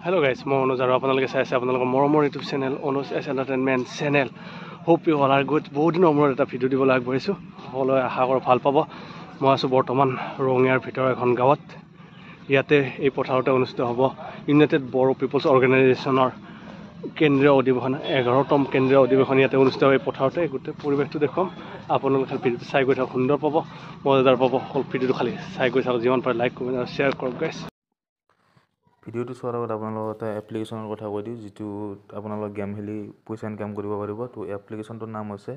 Hello guys, মই অনুজ আৰু আপোনালোকে চাই আছে আপোনালোকৰ মৰমৰ YouTube channel Anuj S entertainment channel. Hope you all are good. বহুত দিনৰ মূৰত এটা ভিডিঅ' দিবলৈ আগবাঢ়িছোঁ। সকলোৱে আশা কৰোঁ ভাল পাব। মই আছোঁ বৰ্তমান ৰঙিয়াৰ ভিতৰৰ এখন গাঁৱত। ইয়াতে এই পথাৰতে অনুষ্ঠিত হ'ব ইউনাইটেড বড়ো পিপলছ অৰ্গেনাইজেশ্যনৰ কেন্দ্ৰীয় অধিৱেশন 11তম কেন্দ্ৰীয় অধিৱেশন ইয়াতে অনুষ্ঠিত হয়। এই পথাৰতে গোটেই পৰিৱেশটো দেখুৱাম। আপোনালোকে খালি ভিডিঅ'টো চাই গৈ থাকক, সুন্দৰ পাব, মজাদাৰ পাব। সকলো ভিডিঅ'টো খালি চাই গৈ থাকক, যিমান পাৰে লাইক কমেণ্ট আৰু শ্বেয়াৰ কৰক গাইছ। ভিডিঅ'টো চোৱাৰ আগত আপোনালোকক এটা এপ্লিকেশ্যনৰ কথা কৈ দিওঁ, যিটো আপোনালোকে গেম খেলি পইচা ইনকাম কৰিব পাৰিব। তো এপ্লিকেশ্যনটোৰ নাম হৈছে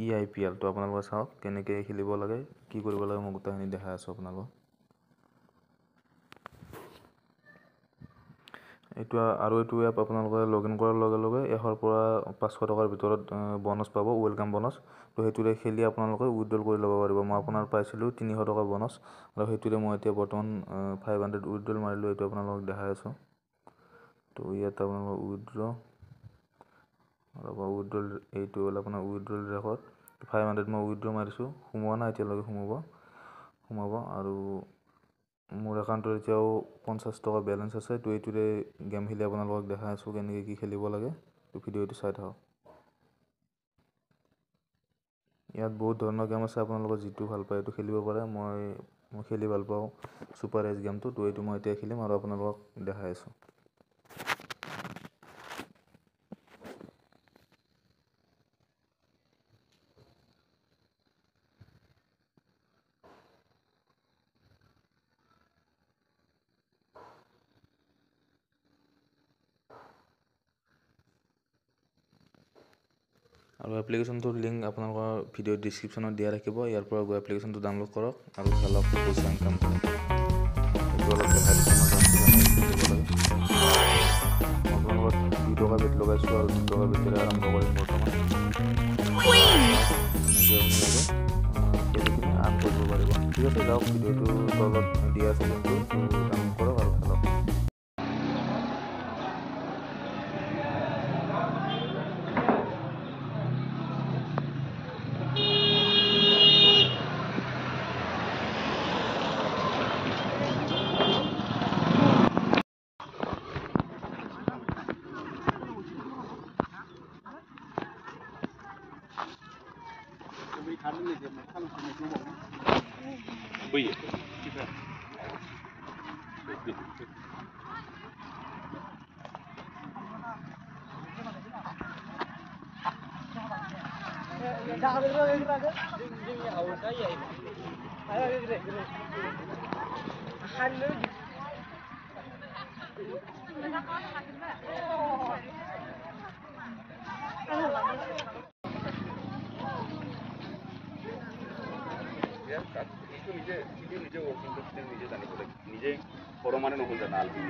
EIPL। তো আপোনালোকে চাওক কেনেকৈ খেলিব লাগে, কি কৰিব লাগে, মই গোটেইখিনি দেখাই আছোঁ আপোনালোকক। এইটো এপ আপোনালোকে লগ ইন কৰাৰ লগে লগে 100ৰ পৰা 500 টকাৰ ভিতৰত বনাছ পাব, ৱেলকাম বনাছ। তো সেইটোৰে খেলি আপোনালোকে উইথড্ৰল কৰি ল'ব পাৰিব। মই আপোনাৰ পাইছিলোঁ 300 টকা বনাছ, আৰু সেইটোৰে মই এতিয়া বৰ্তমান 500 উইথড্ৰল মাৰিলোঁ। এইটো আপোনালোকক দেখাই আছোঁ। তো ইয়াত আপোনালোকৰ উইথড্ৰল এইটো হ'ল আপোনাৰ উইথড্ৰল ৰেকৰ্ড। 500 মই উইথড্ৰ মাৰিছোঁ, সোমোৱা নাই এতিয়ালৈকে, সোমাব। আৰু মোৰ একাউণ্টত এতিয়াও 50 টকা বেলেঞ্চ আছে। তো এইটোৰে গেম খেলি আপোনালোকক দেখাই আছোঁ কেনেকৈ কি খেলিব লাগে। তো ভিডিঅ'টো চাই থাকক। ইয়াত বহুত ধৰণৰ গেম আছে, আপোনালোকে যিটো ভাল পায় এইটো খেলিব পাৰে। মই খেলি ভাল পাওঁ ছুপাৰ এজ গেমটো। তো এইটো মই এতিয়া খেলিম আৰু আপোনালোকক দেখাই আছোঁ। আৰু এপ্লিকেশ্যনটোৰ লিংক আপোনালোকৰ ভিডিঅ'ৰ ডিছক্ৰিপশ্যনত দিয়া থাকিব। ইয়াৰ পৰা গৈ এপ্লিকেশ্যনটো ডাউনলোড কৰক আৰু খেলক, পইচা ইনকাম কৰক। এইটো অলপ দেখাই দিছোঁ মই আপোনালোকৰ 2 টকা বেট লগাইছোঁ আৰু 2 টকা বেটেৰে আৰম্ভ কৰিম বৰ্তমান। খেলিখিনি আৰ্ণ কৰিব পাৰিব। ঠিক আছে, যাওক, ভিডিঅ'টো তলত দিয়া আছে লিংকটো, ডাউনলোড কৰক আৰু খেলক। নিজে ৱৰ্কিং কৰিছে, নিজে জানিব লাগে, নিজে সৰু মানে নহ'ল জানা আলবি